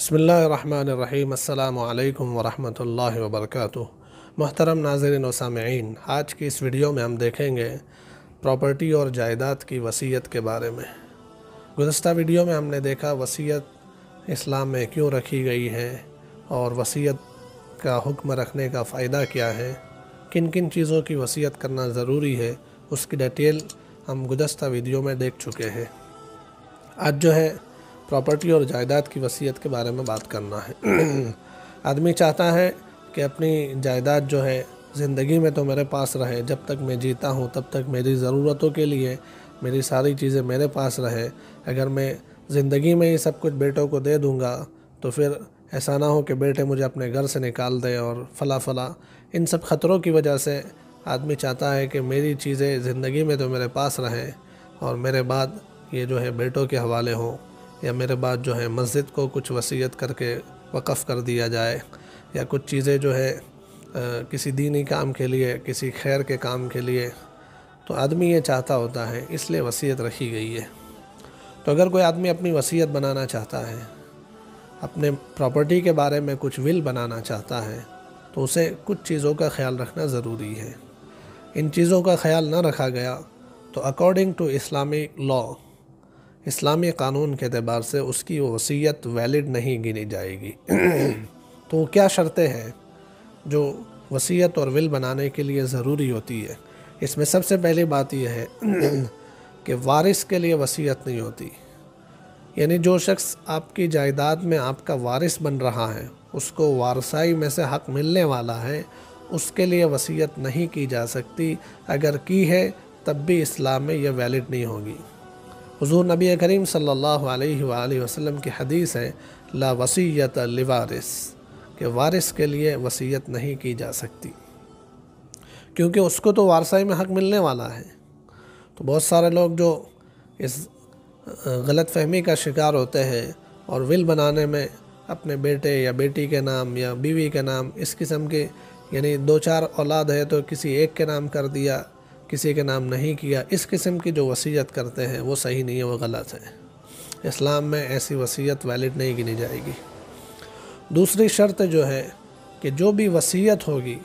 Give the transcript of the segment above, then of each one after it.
بسم اللہ الرحمن الرحیم۔ السلام علیکم ورحمۃ اللہ وبرکاتہ۔ محترم ناظرین و سامعین، آج کی اس ویڈیو میں ہم دیکھیں گے پراپرٹی اور جائیداد کی وصیت کے بارے میں۔ گزشتہ ویڈیو میں ہم نے دیکھا وصیت اسلام میں کیوں رکھی گئی ہے اور وصیت کا حکم رکھنے کا فائدہ کیا ہے، کن کن چیزوں کی وصیت کرنا ضروری ہے، اس کی ڈیٹیل ہم گزشتہ ویڈیو میں دیکھ چکے ہیں۔ آج جو ہے پراپرٹی اور جائیداد کی وصیت کے بارے میں بات کرنا ہے۔ آدمی چاہتا ہے کہ اپنی جائیداد جو ہے زندگی میں تو میرے پاس رہے، جب تک میں جیتا ہوں تب تک میری ضرورتوں کے لیے میری ساری چیزیں میرے پاس رہے۔ اگر میں زندگی میں ہی سب کچھ بیٹوں کو دے دوں گا تو پھر ایسا نہ ہو کہ بیٹے مجھے اپنے گھر سے نکال دے اور فلاں ان سب خطروں کی وجہ سے آدمی چاہتا ہے کہ میری چیزیں زندگی میں تو میرے پاس رہیں اور میرے بعد یہ جو ہے بیٹوں کے حوالے ہوں، یا میرے بعد جو ہے مسجد کو کچھ وصیت کر کے وقف کر دیا جائے، یا کچھ چیزیں جو ہے کسی دینی کام کے لیے، کسی خیر کے کام کے لیے، تو آدمی یہ چاہتا ہوتا ہے، اس لیے وصیت رکھی گئی ہے۔ تو اگر کوئی آدمی اپنی وصیت بنانا چاہتا ہے، اپنے پراپرٹی کے بارے میں کچھ ول بنانا چاہتا ہے، تو اسے کچھ چیزوں کا خیال رکھنا ضروری ہے۔ ان چیزوں کا خیال نہ رکھا گیا تو اکارڈنگ ٹو اسلامک لا، اسلامی قانون کے اعتبار سے اس کی وصیت ویلڈ نہیں گنی جائے گی۔ تو کیا شرطیں ہیں جو وصیت اور ول بنانے کے لیے ضروری ہوتی ہے؟ اس میں سب سے پہلی بات یہ ہے کہ وارث کے لیے وصیت نہیں ہوتی، یعنی جو شخص آپ کی جائیداد میں آپ کا وارث بن رہا ہے، اس کو وارثائی میں سے حق ملنے والا ہے، اس کے لیے وصیت نہیں کی جا سکتی۔ اگر کی ہے تب بھی اسلام میں یہ ویلڈ نہیں ہوگی۔ حضور نبی کریم صلی اللہ علیہ وآلہ وسلم کی حدیث ہے، لا وصیت لوارث، کہ وارث کے لیے وصیت نہیں کی جا سکتی، کیونکہ اس کو تو وارثائی میں حق ملنے والا ہے۔ تو بہت سارے لوگ جو اس غلط فہمی کا شکار ہوتے ہیں اور ول بنانے میں اپنے بیٹے یا بیٹی کے نام یا بیوی کے نام اس قسم کے، یعنی 2-4 اولاد ہے تو کسی ایک کے نام کر دیا، کسی کے نام نہیں کیا، اس قسم کی جو وصیت کرتے ہیں وہ صحیح نہیں ہے، وہ غلط ہے۔ اسلام میں ایسی وصیت ویلڈ نہیں گنی جائے گی۔ دوسری شرط جو ہے کہ جو بھی وصیت ہوگی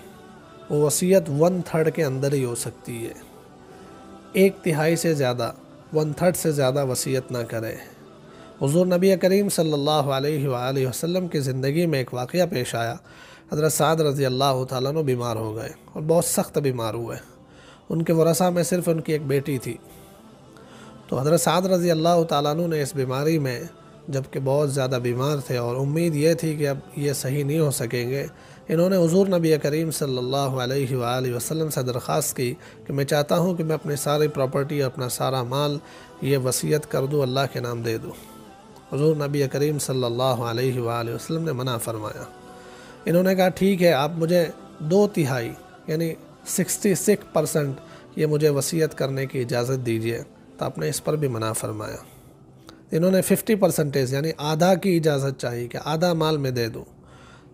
وہ وصیت 1/3 کے اندر ہی ہو سکتی ہے، 1/3 سے زیادہ، 1/3 سے زیادہ وصیت نہ کرے۔ حضور نبی کریم صلی اللہ علیہ وآلہ وسلم کی زندگی میں ایک واقعہ پیش آیا۔ حضرت سعد رضی اللہ تعالیٰ عنہ بیمار ہو گئے اور بہت سخت بیمار ہوئے۔ ان کے ورثہ میں صرف ان کی ایک بیٹی تھی۔ تو حضرت سعد رضی اللہ تعالیٰ عنہ نے اس بیماری میں، جبکہ بہت زیادہ بیمار تھے اور امید یہ تھی کہ اب یہ صحیح نہیں ہو سکیں گے، انہوں نے حضور نبی کریم صلی اللہ علیہ وآلہ وسلم سے درخواست کی کہ میں چاہتا ہوں کہ میں اپنی ساری پراپرٹی، اپنا سارا مال یہ وصیت کر دوں، اللہ کے نام دے دوں۔ حضور نبی کریم صلی اللہ علیہ وآلہ وسلم نے منع فرمایا۔ انہوں نے کہا ٹھیک ہے، آپ مجھے 2/3 یعنی 66% یہ مجھے وصیت کرنے کی اجازت دیجیے، تو آپ نے اس پر بھی منع فرمایا۔ انہوں نے 50% یعنی آدھا کی اجازت چاہی کہ آدھا مال میں دے دوں،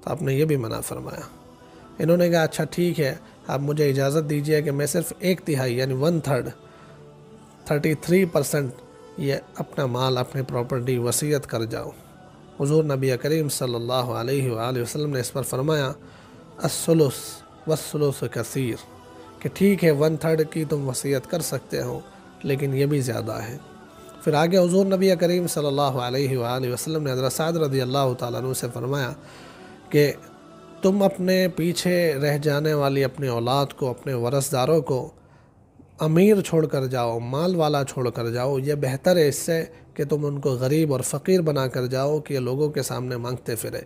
تو آپ نے یہ بھی منع فرمایا۔ انہوں نے کہا اچھا ٹھیک ہے، آپ مجھے اجازت دیجیے کہ میں صرف 1/3 یعنی 1/3 33% یہ اپنا مال، اپنی پراپرٹی وصیت کر جاؤ۔ حضور نبی کریم صلی اللہ علیہ وآلہ وسلم نے اس پر فرمایا الثلث والثلث کثیر، کہ ٹھیک ہے 1/3 کی تم وصیت کر سکتے ہو لیکن یہ بھی زیادہ ہے۔ پھر آگے حضور نبی کریم صلی اللہ علیہ وآلہ وسلم نے حضرت سعد رضی اللہ تعالیٰ عنہ سے فرمایا کہ تم اپنے پیچھے رہ جانے والی اپنی اولاد کو، اپنے ورثداروں کو امیر چھوڑ کر جاؤ، مال والا چھوڑ کر جاؤ، یہ بہتر ہے اس سے کہ تم ان کو غریب اور فقیر بنا کر جاؤ کہ یہ لوگوں کے سامنے مانگتے پھرے۔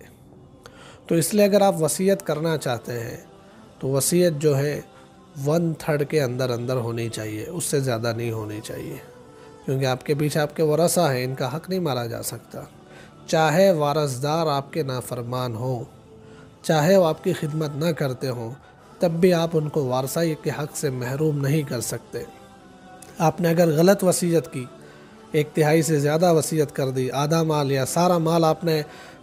تو اس لیے اگر آپ وصیت کرنا چاہتے ہیں تو وصیت جو ہے 1/3 کے اندر ہونی چاہیے، اس سے زیادہ نہیں ہونی چاہیے، کیونکہ آپ کے پیچھے آپ کے ورثہ ہیں، ان کا حق نہیں مارا جا سکتا۔ چاہے وارثدار آپ کے نافرمان ہوں، چاہے وہ آپ کی خدمت نہ کرتے ہوں، تب بھی آپ ان کو وارثائی کے حق سے محروم نہیں کر سکتے۔ آپ نے اگر غلط وصیت کی، 1/3 سے زیادہ وصیت کر دی، آدھا مال یا سارا مال آپ نے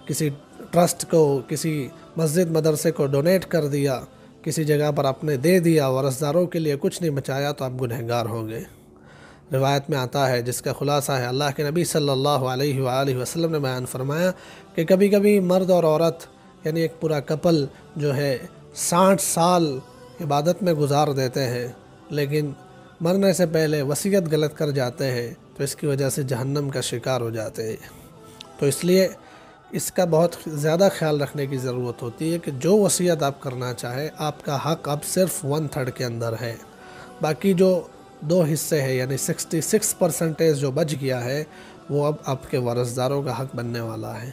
کسی ٹرسٹ کو، کسی مسجد مدرسے کو ڈونیٹ کر دیا، کسی جگہ پر آپ نے دے دیا، ورثداروں کے لیے کچھ نہیں بچایا، تو آپ گنہگار ہو گئے۔ روایت میں آتا ہے، جس کا خلاصہ ہے اللہ کے نبی صلی اللہ علیہ وآلہ وسلم نے بیان فرمایا کہ کبھی کبھی مرد اور عورت یعنی ایک پورا کپل جو ہے 60 سال عبادت میں گزار دیتے ہیں، لیکن مرنے سے پہلے وصیت غلط کر جاتے ہیں تو اس کی وجہ سے جہنم کا شکار ہو جاتے ہیں۔ تو اس لیے اس کا بہت زیادہ خیال رکھنے کی ضرورت ہوتی ہے کہ جو وصیت آپ کرنا چاہے آپ کا حق اب صرف 1/3 کے اندر ہے، باقی جو 2 حصے ہیں یعنی 66% جو بچ گیا ہے وہ اب آپ کے وارثداروں کا حق بننے والا ہے۔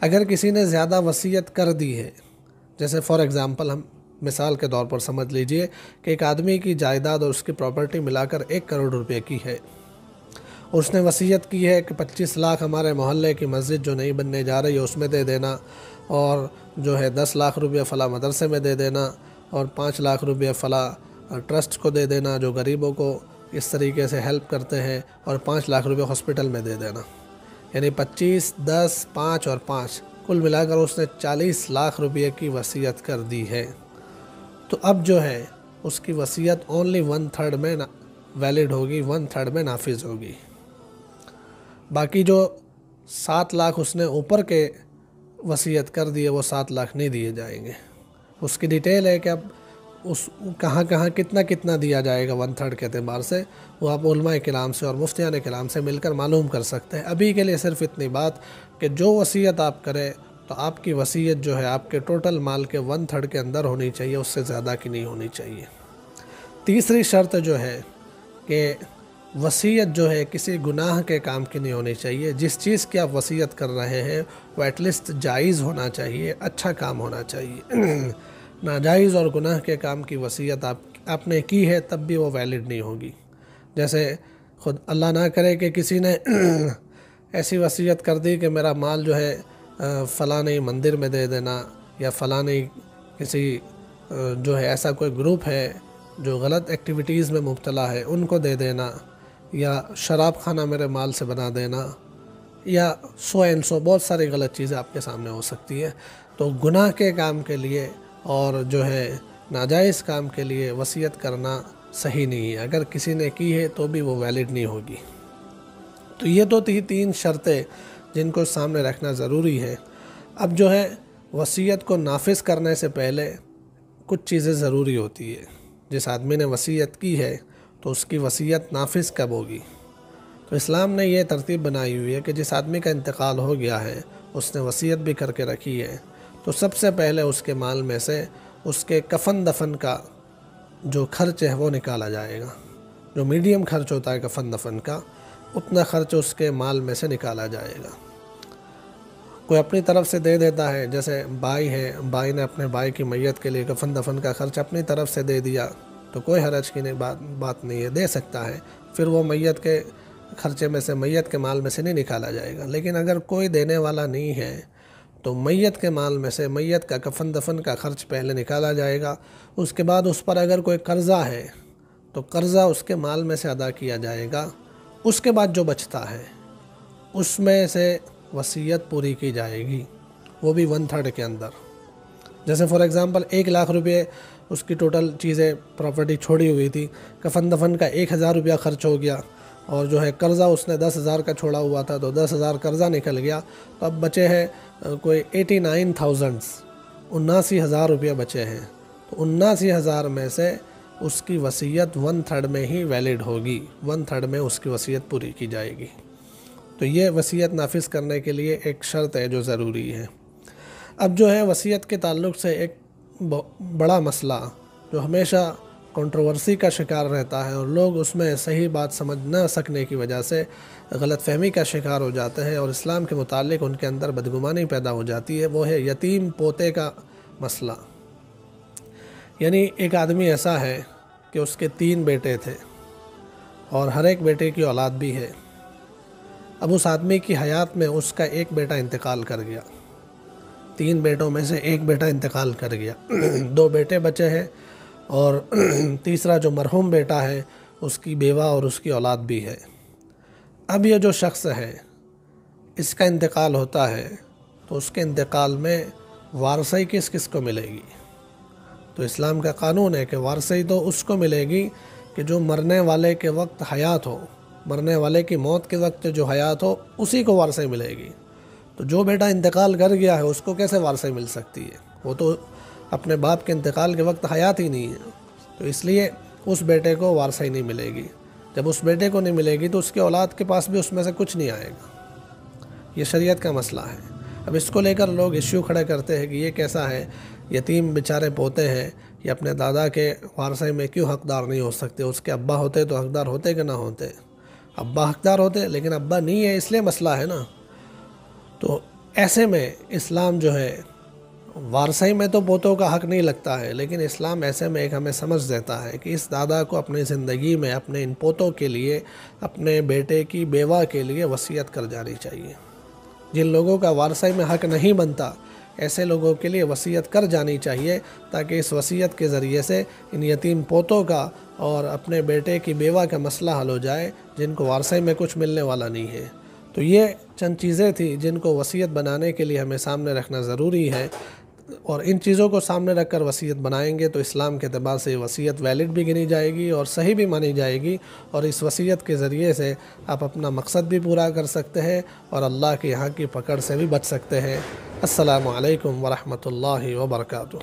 اگر کسی نے زیادہ وصیت کر دی ہے، جیسے فار ایگزامپل ہم مثال کے طور پر سمجھ لیجئے کہ ایک آدمی کی جائیداد اور اس کی پراپرٹی ملا کر 1 کروڑ روپے کی ہے، اس نے وصیت کی ہے کہ 25 لاکھ ہمارے محلے کی مسجد جو نہیں بننے جا رہی ہے اس میں دے دینا، اور جو ہے 10 لاکھ روپے فلاں مدرسے میں دے دینا، اور 5 لاکھ روپے فلاں ٹرسٹ کو دے دینا جو غریبوں کو اس طریقے سے ہیلپ کرتے ہیں، اور 5 لاکھ روپے ہاسپٹل میں دے دینا، یعنی 25، 10، 5 اور 5 کل ملا کر اس نے 40 لاکھ روپے کی وصیت کر دی ہے۔ تو اب جو ہے اس کی وصیت اونلی 1/3 میں ویلڈ ہوگی، 1/3 میں نافذ ہوگی۔ باقی جو 7 لاکھ اس نے اوپر کے وصیت کر دیے وہ 7 لاکھ نہیں دیے جائیں گے۔ اس کی ڈیٹیل ہے کہ اب اس کہاں کتنا دیا جائے گا 1/3 کے اعتبار سے، وہ آپ علماء کرام سے اور مفتیان کرام سے مل کر معلوم کر سکتے ہیں۔ ابھی کے لیے صرف اتنی بات کہ جو وصیت آپ کریں تو آپ کی وصیت جو ہے آپ کے ٹوٹل مال کے 1/3 کے اندر ہونی چاہیے، اس سے زیادہ کی نہیں ہونی چاہیے۔ تیسری شرط جو ہے کہ وصیت جو ہے کسی گناہ کے کام کی نہیں ہونی چاہیے۔ جس چیز کی آپ وصیت کر رہے ہیں وہ ایٹ لیسٹ جائز ہونا چاہیے، اچھا کام ہونا چاہیے۔ ناجائز اور گناہ کے کام کی وصیت آپ نے کی ہے تب بھی وہ ویلڈ نہیں ہوگی۔ جیسے خود اللہ نہ کرے کہ کسی نے ایسی وصیت کر دی کہ میرا مال جو ہے فلاں مندر میں دے دینا، یا فلاں کسی جو ہے ایسا کوئی گروپ ہے جو غلط ایکٹیویٹیز میں مبتلا ہے ان کو دے دینا، یا شراب خانہ میرے مال سے بنا دینا، یا سو بہت ساری غلط چیزیں آپ کے سامنے ہو سکتی ہیں۔ تو گناہ کے کام کے لیے اور جو ہے ناجائز کام کے لیے وصیت کرنا صحیح نہیں ہے، اگر کسی نے کی ہے تو بھی وہ ویلڈ نہیں ہوگی۔ تو یہ تو تھی 3 شرطیں جن کو سامنے رکھنا ضروری ہے۔ اب جو ہے وصیت کو نافذ کرنے سے پہلے کچھ چیزیں ضروری ہوتی ہے۔ جس آدمی نے وصیت کی ہے تو اس کی وصیت نافذ کب ہوگی؟ تو اسلام نے یہ ترتیب بنائی ہوئی ہے کہ جس آدمی کا انتقال ہو گیا ہے، اس نے وصیت بھی کر کے رکھی ہے، تو سب سے پہلے اس کے مال میں سے اس کے کفن دفن کا جو خرچ ہے وہ نکالا جائے گا۔ جو میڈیم خرچ ہوتا ہے کفن دفن کا، اتنا خرچ اس کے مال میں سے نکالا جائے گا۔ کوئی اپنی طرف سے دے دیتا ہے، جیسے بھائی ہے، بھائی نے اپنے بھائی کی میت کے لیے کفن دفن کا خرچ اپنی طرف سے دے دیا تو کوئی حرج کی بات نہیں ہے، دے سکتا ہے، پھر وہ میت کے خرچے میں سے، میت کے مال میں سے نہیں نکالا جائے گا۔ لیکن اگر کوئی دینے والا نہیں ہے تو میت کے مال میں سے میت کا کفن دفن کا خرچ پہلے نکالا جائے گا، اس کے بعد اس پر اگر کوئی قرضہ ہے تو قرضہ اس کے مال میں سے ادا کیا جائے گا، اس کے بعد جو بچتا ہے اس میں سے وصیت پوری کی جائے گی، وہ بھی 1/3 کے اندر۔ جیسے فار ایگزامپل 1 لاکھ روپے اس کی ٹوٹل چیزیں پراپرٹی چھوڑی ہوئی تھی، کفن دفن کا 1000 روپیہ خرچ ہو گیا، اور جو ہے قرضہ اس نے 10,000 کا چھوڑا ہوا تھا تو 10,000 قرضہ نکل گیا، تو اب بچے ہیں کوئی 79,000 روپیہ بچے ہیں، تو 79,000 میں سے اس کی وصیت 1/3 میں ہی ویلڈ ہوگی، 1/3 میں اس کی وصیت پوری کی جائے گی۔ تو یہ وصیت نافذ کرنے کے لیے ایک شرط ہے جو ضروری ہے۔ اب جو ہے وصیت کے تعلق سے ایک بڑا مسئلہ جو ہمیشہ کنٹروورسی کا شکار رہتا ہے اور لوگ اس میں صحیح بات سمجھ نہ سکنے کی وجہ سے غلط فہمی کا شکار ہو جاتے ہیں اور اسلام کے متعلق ان کے اندر بدگمانی پیدا ہو جاتی ہے، وہ ہے یتیم پوتے کا مسئلہ۔ یعنی ایک آدمی ایسا ہے کہ اس کے 3 بیٹے تھے اور ہر ایک بیٹے کی اولاد بھی ہے۔ اب اس آدمی کی حیات میں اس کا ایک بیٹا انتقال کر گیا، 3 بیٹوں میں سے ایک بیٹا انتقال کر گیا، 2 بیٹے بچے ہیں، اور تیسرا جو مرحوم بیٹا ہے اس کی بیوہ اور اس کی اولاد بھی ہے۔ اب یہ جو شخص ہے اس کا انتقال ہوتا ہے تو اس کے انتقال میں وارثی کس کس کو ملے گی؟ تو اسلام کا قانون ہے کہ وارثی تو اس کو ملے گی کہ جو مرنے والے کے وقت حیات ہو، مرنے والے کی موت کے وقت جو حیات ہو اسی کو وارثی ملے گی۔ تو جو بیٹا انتقال کر گیا ہے اس کو کیسے وارثی مل سکتی ہے؟ وہ تو اپنے باپ کے انتقال کے وقت حیات ہی نہیں ہے، تو اس لیے اس بیٹے کو وارثی نہیں ملے گی۔ جب اس بیٹے کو نہیں ملے گی تو اس کے اولاد کے پاس بھی اس میں سے کچھ نہیں آئے گا۔ یہ شریعت کا مسئلہ ہے۔ اب اس کو لے کر لوگ ایشو کھڑے کرتے ہیں کہ یہ کیسا ہے، یتیم بیچارے پوتے ہیں، یہ اپنے دادا کے وارثی میں کیوں حقدار نہیں ہو سکتے؟ اس کے ابا ہوتے تو حقدار ہوتے کہ نہ ہوتے؟ ابا حقدار ہوتے، لیکن ابا نہیں ہے اس لیے مسئلہ ہے نا۔ تو ایسے میں اسلام جو ہے وارثی میں تو پوتوں کا حق نہیں لگتا ہے، لیکن اسلام ایسے میں ایک ہمیں سمجھ دیتا ہے کہ اس دادا کو اپنی زندگی میں اپنے ان پوتوں کے لیے، اپنے بیٹے کی بیوہ کے لیے وصیت کر جانی چاہیے۔ جن لوگوں کا وارثی میں حق نہیں بنتا ایسے لوگوں کے لیے وصیت کر جانی چاہیے، تاکہ اس وصیت کے ذریعے سے ان یتیم پوتوں کا اور اپنے بیٹے کی بیوہ کا مسئلہ حل ہو جائے، جن کو وارثی میں کچھ ملنے والا نہیں ہے۔ تو یہ چند چیزیں تھیں جن کو وصیت بنانے کے لیے ہمیں سامنے رکھنا ضروری ہے، اور ان چیزوں کو سامنے رکھ کر وصیت بنائیں گے تو اسلام کے اعتبار سے وصیت ویلڈ بھی گنی جائے گی اور صحیح بھی مانی جائے گی، اور اس وصیت کے ذریعے سے آپ اپنا مقصد بھی پورا کر سکتے ہیں اور اللہ کے یہاں کی پکڑ سے بھی بچ سکتے ہیں۔ السلام علیکم ورحمۃ اللہ وبرکاتہ۔